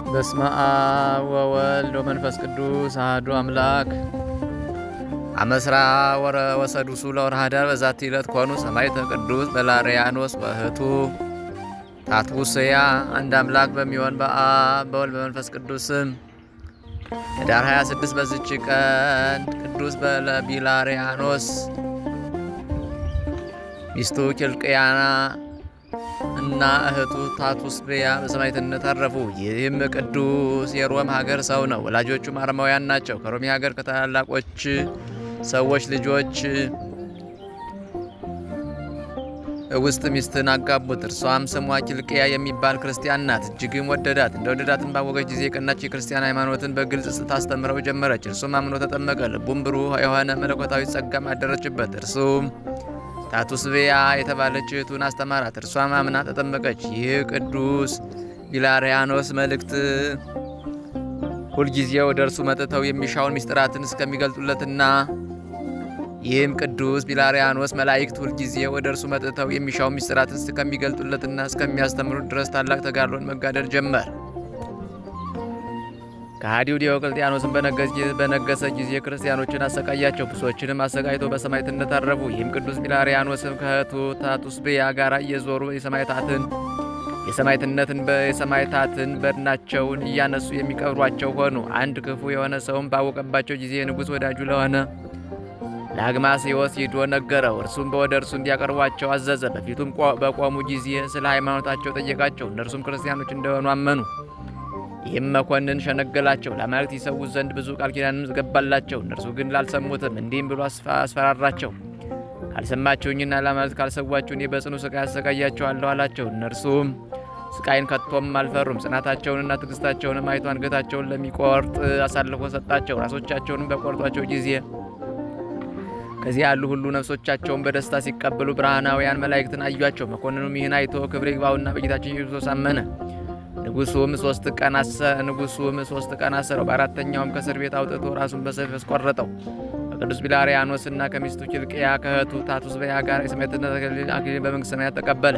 በስመ አብ ወወልድ ወመንፈስ ቅዱስ አሐዱ አምላክ። አመስራ ወሰዱሱ ለወርኃ ኅዳር በዛቲ ዕለት ኮኑ ሰማዕተ ቅዱስ በላርያኖስ ወእኅቱ ታትቡስያ። አንድ አምላክ በሚሆን በአብ በወልድ በመንፈስ ቅዱስ ስም ኅዳር 26 በዚች ቀን ቅዱስ ቢላርያኖስ ሚስቱ ኪልቅያና እና እህቱ ታቱስብያ በሰማዕትነት አረፉ። ይህም ቅዱስ የሮም ሀገር ሰው ነው። ወላጆቹም አረማውያን ናቸው። ከሮሚ ሀገር ከታላላቆች ሰዎች ልጆች ውስጥ ሚስትን አጋቡት። እርሷም ስሟ ኪልቅያ የሚባል ክርስቲያን ናት። እጅግም ወደዳት። እንደወደዳትም ባወቀች ጊዜ የቀናች የክርስቲያን ሃይማኖትን በግልጽ ታስተምረው ጀመረች። እርሱም አምኖ ተጠመቀ። ልቡም ብሩህ የሆነ መለኮታዊ ጸጋም አደረችበት። እርሱም ታቱስብያ የተባለች እህቱን አስተማራት። እርሷም አምና ተጠመቀች። ይህ ቅዱስ ቢላርያኖስ መልእክት ሁልጊዜ ወደ እርሱ መጥተው የሚሻውን ምስጢራትን እስከሚገልጡለትና ይህም ቅዱስ ቢላርያኖስ መላእክት ሁልጊዜ ወደ እርሱ መጥተው የሚሻውን ምስጢራትን እስከሚገልጡለትና እስከሚያስተምሩት ድረስ ታላቅ ተጋድሎን መጋደል ጀመር። ከሃዲው ዲዮቅልጥያኖስን በነገሰ ጊዜ ክርስቲያኖችን አሰቃያቸው። ብዙዎችንም አሰቃይቶ በሰማዕትነት አረፉ። ይህም ቅዱስ ቢላርያኖስም ከእህቱ ታቱስብያ ጋር እየዞሩ የሰማዕታትን በድናቸውን እያነሱ የሚቀብሯቸው ሆኑ። አንድ ክፉ የሆነ ሰውም ባወቀባቸው ጊዜ የንጉሥ ወዳጁ ለሆነ ለአግማስዮስ ሂዶ ነገረው። እርሱም ወደ እርሱ እንዲያቀርቧቸው አዘዘ። በፊቱም በቆሙ ጊዜ ስለ ሃይማኖታቸው ጠየቃቸው። እነርሱም ክርስቲያኖች እንደሆኑ አመኑ። ይህም መኮንን ሸነገላቸው። ለአማልክት ይሰዉት ዘንድ ብዙ ቃል ኪዳንም ገባላቸው። እነርሱ ግን ላልሰሙትም። እንዲህም ብሎ አስፈራራቸው። ካልሰማችሁኝና ለአማልክት ካልሰዋችሁ እኔ በጽኑ ስቃይ አሰቃያቸዋለሁ አላቸው። እነርሱም ስቃይን ከቶም አልፈሩም። ጽናታቸውንና ትዕግስታቸውንም አይቶ አንገታቸውን ለሚቆርጥ አሳልፎ ሰጣቸው። ራሶቻቸውንም በቆርጧቸው ጊዜ ከዚህ ያሉ ሁሉ ነፍሶቻቸውን በደስታ ሲቀበሉ ብርሃናውያን መላእክትን አዩአቸው። መኮንኑም ይህን አይቶ ክብር ይግባውና በጌታችን ኢየሱስ ክርስቶስ አመነ። ንጉሱም ሶስት ቀን አሰረው። በአራተኛውም ከእስር ቤት አውጥቶ ራሱን በሰይፍ አስቆረጠው። ከቅዱስ ቢላርያኖስና ከሚስቱ ኪልቅያ ከእህቱ ታቱስብያ ጋር የሰማዕትነት አክሊልን በመንግሥተ ሰማያት ተቀበለ።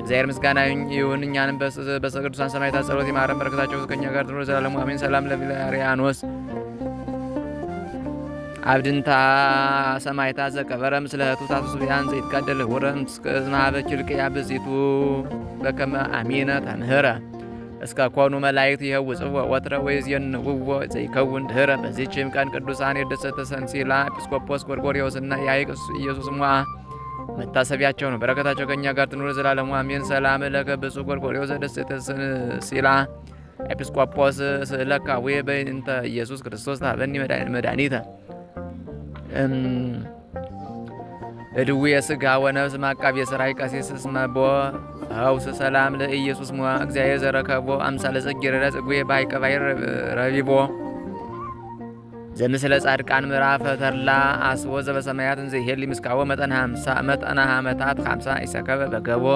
እግዚአብሔር ምስጋና ይሁን። እኛንም በቅዱሳን ሰማዕታት ጸሎት ይማረን፣ በረከታቸው ከእኛ ጋር ትኑር ዘላለሙ አሜን። ሰላም ለቢላርያኖስ አብድንታ ሰማዕታ ዘቀበረ ምስለ እህቱ ታቱስብያን ዘይትጋደል ወረም እስከዝናበ ኪልቅያ ብዚቱ በከመ አሚነ ተምህረ እስከ ኮኑ መላእክት ይኸውጽዎ ወትረ ወይዜንውዎ ዘይከውን ድኅረ። በዚህችም ቀን ቅዱሳን የደሰተ ሰንሲላ ኤጲስቆጶስ ጎርጎርዮስና የሐይቅ ኢየሱስ ሞዐ መታሰቢያቸው ነው። በረከታቸው ከእኛ ጋር ትኑር ዘላለሙ አሜን። ሰላም ለከ ብፁዕ ጎርጎርዮስ ደሰተ ሰንሲላ ኤጲስቆጶስ ስእለካዌ በእንተ ኢየሱስ ክርስቶስ ታበኒ መድኃኒተ እድዊ የሥጋ ወነፍስ ማቃብ የሥራይ ቀሲስ እስመቦ ፈውስ ሰላም ለኢየሱስ ሞዐ እግዚአብሔር ዘረከቦ አምሳለ ጽጌረዳ ጽጌ በሐይቀ ባሕር ረቢቦ ዘምስለ ጻድቃን ምዕራፈ ተድላ አስቦ ዘበሰማያት እንዘ ይሄሊ ምስካቦ መጠነ ዓመታት 50 ይሰከበ በገቦ።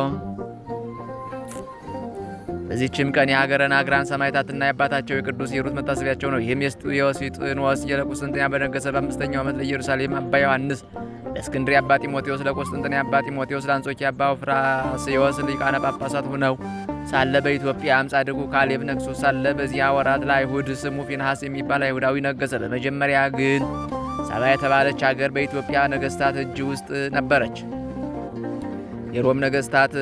በዚህችም ቀን የሀገረ ናግራን ሰማዕታትና የአባታቸው የቅዱስ ሂሩት መታሰቢያቸው ነው። ይህም የዮስጢኖስ ለቁስጥንጥንያ በነገሰ በ5ኛው ዓመት ለኢየሩሳሌም አባ ዮሐንስ፣ ለእስክንድርያ አባ ጢሞቴዎስ፣ ለቁስጥንጥንያ አባ ጢሞቴዎስ፣ ለአንጾኪያ አባ ፍራስዮስ ሊቃነ ጳጳሳት ሁነው ሳለ በኢትዮጵያም ጻድቁ ካሌብ ነግሶ ሳለ በዚያ ወራት ለአይሁድ ስሙ ፊንሐስ የሚባል አይሁዳዊ ነገሰ። በመጀመሪያ ግን ሳባ የተባለች ሀገር በኢትዮጵያ ነገስታት እጅ ውስጥ ነበረች። የሮም ነገስታት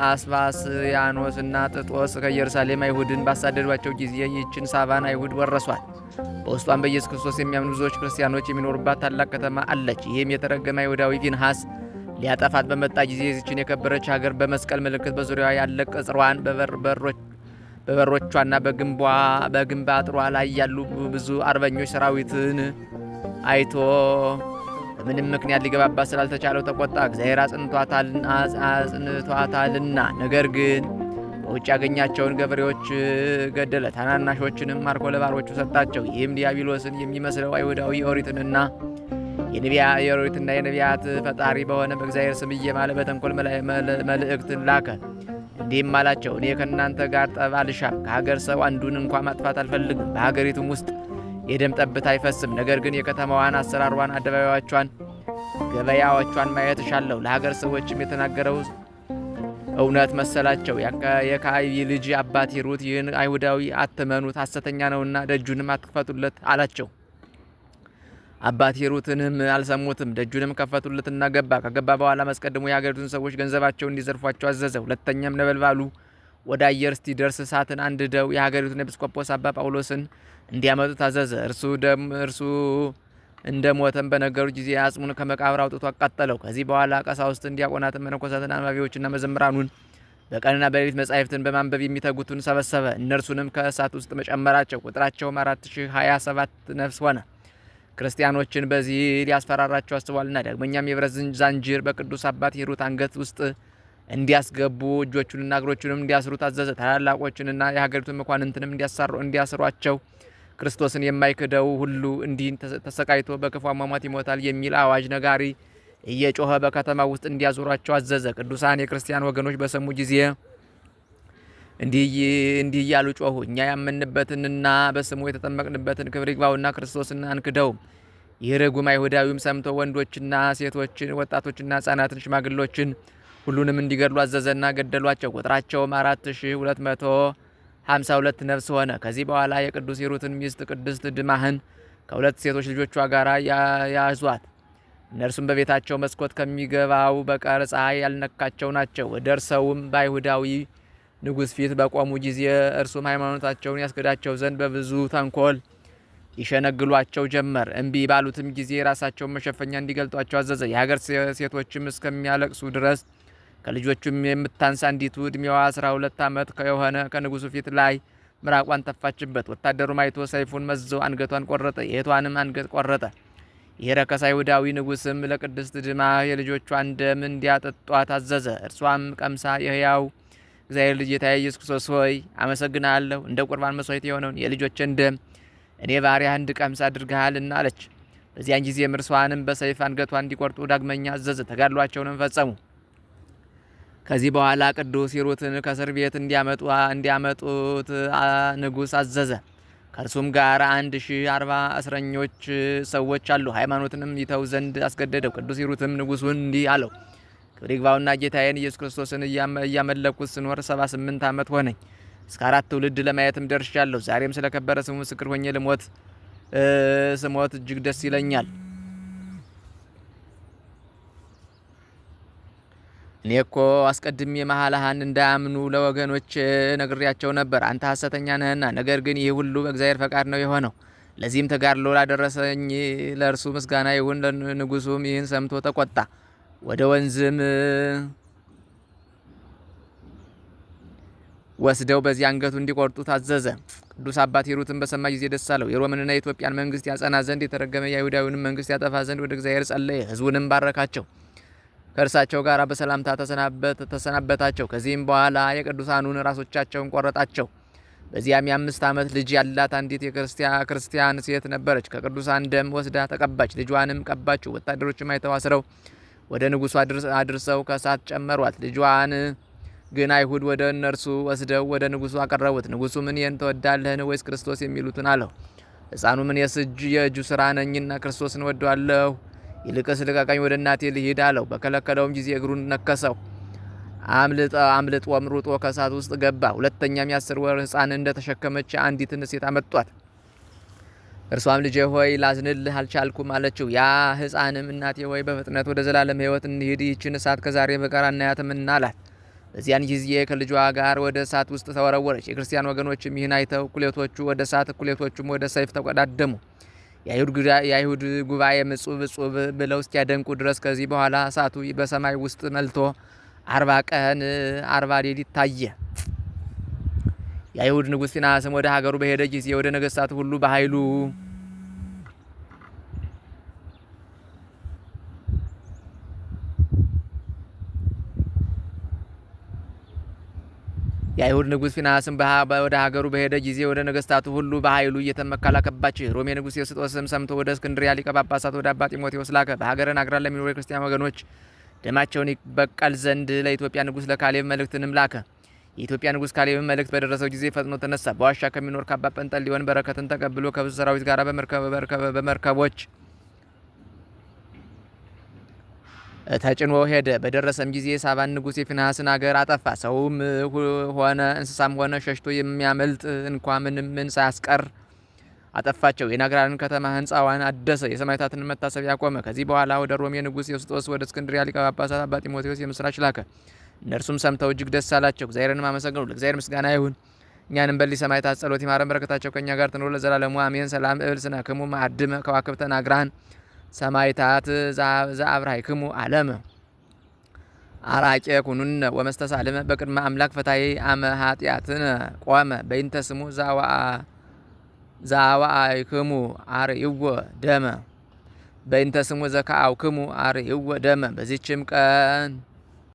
አስባስያኖስ እና ጥጦስ ከኢየሩሳሌም አይሁድን ባሳደዷቸው ጊዜ ይህችን ሳባን አይሁድ ወረሷል። በውስጧም በኢየሱስ ክርስቶስ የሚያምኑ ብዙዎች ክርስቲያኖች የሚኖሩባት ታላቅ ከተማ አለች። ይህም የተረገመ አይሁዳዊ ፊንሐስ ሊያጠፋት በመጣ ጊዜ ይህችን የከበረች ሀገር በመስቀል ምልክት በዙሪያዋ ያለ ቅጽሯን በበሮቿና በግንብ አጥሯ ላይ ያሉ ብዙ አርበኞች ሰራዊትን አይቶ በምንም ምክንያት ሊገባባት ስላልተቻለው ተቆጣ። እግዚአብሔር አጽንቷታልና። ነገር ግን በውጭ ያገኛቸውን ገበሬዎች ገደለ። ታናናሾችንም ማርኮ ለባሮቹ ሰጣቸው። ይህም ዲያብሎስን የሚመስለው አይሁዳዊ የኦሪትና የነቢያት ፈጣሪ በሆነ በእግዚአብሔር ስም እየማለ በተንኮል መልእክትን ላከ። እንዲህም አላቸው፣ እኔ ከእናንተ ጋር ጠብ አልሻም። ከሀገር ሰው አንዱን እንኳ ማጥፋት አልፈልግም። በሀገሪቱም ውስጥ የደም ጠብታ አይፈስም። ነገር ግን የከተማዋን አሰራሯን፣ አደባባዮቿን፣ ገበያዎቿን ማየት እሻለሁ። ለሀገር ሰዎችም እውነት መሰላቸው። የካዕቢ ልጅ አባት ሂሩት ይህን አይሁዳዊ አትመኑት፣ ሐሰተኛ ነውና ደጁንም አትክፈቱለት አላቸው። አባት ሂሩትንም አልሰሙትም። ደጁንም ከፈቱለትና ገባ። ከገባ በኋላ አስቀድሞ የሀገሪቱን ሰዎች ገንዘባቸውን እንዲዘርፏቸው አዘዘ። ሁለተኛም ነበልባሉ ወደ አየር እስኪደርስ እሳትን አንድደው የሀገሪቱን ኤጲስቆጶስ አባ ጳውሎስን እንዲያመጡት አዘዘ። እርሱ እንደ ሞተም በነገሩት ጊዜ አጽሙን ከመቃብር አውጥቶ አቃጠለው። ከዚህ በኋላ ቀሳውስትን፣ ዲያቆናትን፣ መነኮሳትን፣ አንባቢዎችና መዘምራኑን በቀንና በሌሊት መጻሕፍትን በማንበብ የሚተጉትን ሰበሰበ። እነርሱንም ከእሳት ውስጥ መጨመራቸው። ቁጥራቸውም 4027 ነፍስ ሆነ። ክርስቲያኖችን በዚህ ሊያስፈራራቸው አስቧልና። ዳግመኛም የብረት ዛንጅር በቅዱስ አባት ሂሩት አንገት ውስጥ እንዲያስገቡ እጆቹንና እግሮቹንም እንዲያስሩ ታዘዘ። ታላላቆችንና የሀገሪቱን መኳንንትንም እንዲያስሯቸው ክርስቶስን የማይክደው ሁሉ እንዲህ ተሰቃይቶ በክፉ አሟሟት ይሞታል የሚል አዋጅ ነጋሪ እየጮኸ በከተማ ውስጥ እንዲያዞሯቸው አዘዘ። ቅዱሳን የክርስቲያን ወገኖች በሰሙ ጊዜ እንዲህ እያሉ ጮኹ። እኛ ያመንበትንና በስሙ የተጠመቅንበትን ክብር ይግባውና ክርስቶስን አንክደውም። ይህ ርጉም አይሁዳዊም ሰምቶ ወንዶችና ሴቶችን፣ ወጣቶችና ሕፃናትን፣ ሽማግሎችን ሁሉንም እንዲገድሉ አዘዘና ገደሏቸው። ቁጥራቸውም 4252 ነፍስ ሆነ። ከዚህ በኋላ የቅዱስ ሂሩትን ሚስት ቅድስት ድማህን ከሁለት ሴቶች ልጆቿ ጋር ያዟት። እነርሱም በቤታቸው መስኮት ከሚገባው በቀር ፀሐይ ያልነካቸው ናቸው። ደርሰውም በአይሁዳዊ ንጉሥ ፊት በቆሙ ጊዜ እርሱም ሃይማኖታቸውን ያስገዳቸው ዘንድ በብዙ ተንኮል ይሸነግሏቸው ጀመር። እምቢ ባሉትም ጊዜ ራሳቸውን መሸፈኛ እንዲገልጧቸው አዘዘ። የሀገር ሴቶችም እስከሚያለቅሱ ድረስ ከልጆቹም የምታንስ አንዲቱ ዕድሜዋ 12 ዓመት የሆነ ከንጉሱ ፊት ላይ ምራቋን ተፋችበት። ወታደሩም አይቶ ሰይፉን መዞ አንገቷን ቆረጠ፣ የእህቷንም አንገት ቆረጠ። ይህ ረከስ አይሁዳዊ ንጉሥም ለቅድስት ድማ የልጆቿን ደም እንዲያጠጧት አዘዘ። እርሷም ቀምሳ የሕያው እግዚአብሔር ልጅ ጌታዬ ኢየሱስ ክርስቶስ ሆይ አመሰግናለሁ፣ እንደ ቁርባን መስዋዕት የሆነውን የልጆችን ደም እኔ ባሪያህ እንድቀምስ አድርገሃልና አለች። በዚያን ጊዜም እርሷንም በሰይፍ አንገቷን እንዲቆርጡ ዳግመኛ አዘዘ። ተጋድሏቸውንም ፈጸሙ። ከዚህ በኋላ ቅዱስ ሂሩትን ከእስር ቤት እንዲያመጡት ንጉሥ አዘዘ። ከእርሱም ጋር 1040 እስረኞች ሰዎች አሉ። ሃይማኖትንም ይተው ዘንድ አስገደደው። ቅዱስ ሂሩትም ንጉሡን እንዲህ አለው፣ ክብር ይግባውና ጌታዬን ኢየሱስ ክርስቶስን እያመለኩት ስኖር 78 ዓመት ሆነኝ። እስከ 4 ትውልድ ለማየትም ደርሻለሁ። ዛሬም ስለከበረ ስሙ ምስክር ሆኜ ስሞት እጅግ ደስ ይለኛል። እኔ እኮ አስቀድሜ መሐላህን እንዳያምኑ ለወገኖች ነግሬያቸው ነበር። አንተ ሐሰተኛ ነህና፣ ነገር ግን ይህ ሁሉ በእግዚአብሔር ፈቃድ ነው የሆነው። ለዚህም ተጋድሎ ላደረሰኝ ለእርሱ ምስጋና ይሁን። ለንጉሡም ይህን ሰምቶ ተቆጣ። ወደ ወንዝም ወስደው በዚህ አንገቱ እንዲቆርጡ ታዘዘ። ቅዱስ አባት ሂሩትን በሰማ ጊዜ ደስ አለው። የሮምንና የኢትዮጵያን መንግስት ያጸና ዘንድ የተረገመ የአይሁዳዊንም መንግስት ያጠፋ ዘንድ ወደ እግዚአብሔር ጸለየ። ሕዝቡንም ባረካቸው። ከእርሳቸው ጋር በሰላምታ ተሰናበታቸው። ከዚህም በኋላ የቅዱሳኑን ራሶቻቸውን ቆረጣቸው። በዚያም የ5 ዓመት ልጅ ያላት አንዲት ክርስቲያን ሴት ነበረች። ከቅዱሳን ደም ወስዳ ተቀባች። ልጇንም ቀባችው። ወታደሮችም አይተው አስረው ወደ ንጉሡ አድርሰው ከእሳት ጨመሯት። ልጇን ግን አይሁድ ወደ እነርሱ ወስደው ወደ ንጉሡ አቀረቡት። ንጉሡም እኔን ትወዳለህን ወይስ ክርስቶስ የሚሉትን አለው። ሕፃኑም እኔስ የእጁ ሥራ ነኝና ክርስቶስን ወደዋለሁ፣ ይልቅስ ልቀቀኝ፣ ወደ እናቴ ልሂድ አለው። በከለከለውም ጊዜ እግሩን ነከሰው። አምልጦም ሩጦ ከእሳት ውስጥ ገባ። ሁለተኛም የ10 ወር ሕፃን እንደተሸከመች አንዲትን ሴት አመጧት። እርሷም ልጄ ሆይ ላዝንልህ አልቻልኩም አለችው። ያ ሕፃንም እናቴ ሆይ በፍጥነት ወደ ዘላለም ሕይወት እንሂድ፣ ይህችን እሳት ከዛሬ በቀር አናያትምና አላት። በዚያን ጊዜ ከልጇ ጋር ወደ እሳት ውስጥ ተወረወረች። የክርስቲያን ወገኖችም ይህን አይተው እኩሌቶቹ ወደ እሳት እኩሌቶቹም ወደ ሰይፍ ተቆዳደሙ። የአይሁድ ጉባኤ ምጹብ እጹብ ብለው እስኪያደንቁ ድረስ ከዚህ በኋላ እሳቱ በሰማይ ውስጥ መልቶ 40 ቀን 40 ሌሊት ታየ። የአይሁድ ንጉሥ ፊናስም ወደ ሀገሩ በሄደ ጊዜ ወደ ነገሥታቱ ሁሉ በኃይሉ የአይሁድ ንጉሥ ፊናስም ወደ ሀገሩ በሄደ ጊዜ ወደ ነገሥታቱ ሁሉ በኃይሉ እየተመካ ላከባቸው። የሮሜ ንጉሥ ዮስጦስም ሰምቶ ወደ እስክንድርያ ሊቀ ጳጳሳት ወደ አባ ጢሞቴዎስ ላከ። በሀገረ ናግራ ለሚኖሩ የክርስቲያን ወገኖች ደማቸውን ይበቀል ዘንድ ለኢትዮጵያ ንጉሥ ለካሌብ መልእክትንም ላከ። የኢትዮጵያ ንጉሥ ካሌብን መልእክት በደረሰው ጊዜ ፈጥኖ ተነሳ። በዋሻ ከሚኖር ከአባ ጰንጠሌዎን በረከትን ተቀብሎ ከብዙ ሰራዊት ጋር ተጭኖ ሄደ። በደረሰም ጊዜ የሳባን ንጉሥ የፊንሐስን አገር አጠፋ። ሰውም ሆነ እንስሳም ሆነ ሸሽቶ የሚያመልጥ እንኳ ምን ሳያስቀር አጠፋቸው። የናግራንን ከተማ ሕንፃዋን አደሰ። የሰማዕታትን መታሰቢያ ቆመ። ከዚህ በኋላ ወደ ሮም ንጉሥ ዮስጦስ ወደ እስክንድርያ ሊቀ ጳጳሳት አባ ጢሞቴዎስ የምስራች ላከ። እነርሱም ሰምተው እጅግ ደስ አላቸው። እግዚአብሔርንም አመሰገኑ። ለእግዚአብሔር ምስጋና ይሁን። እኛንም በሊ ሰማዕታት ጸሎት ይማረን፣ በረከታቸው ከእኛ ጋር ትኑር ለዘላለሙ አሜን። ሰላም እብል ስነክሙ ማዕድመ ከዋክብተ ናግራን ሰማዕታት ዘአብርሃይክሙ ዓለመ አራቄ ኩኑነ ወመስተሳልመ በቅድመ አምላክ ፈታዬ አመ ኃጢአትነ ቆመ በይንተ ስሙ ዘአዋአይክሙ አርይዎ ደመ በይንተ ስሙ ዘከአውክሙ አርይዎ ደመ። በዚችም ቀን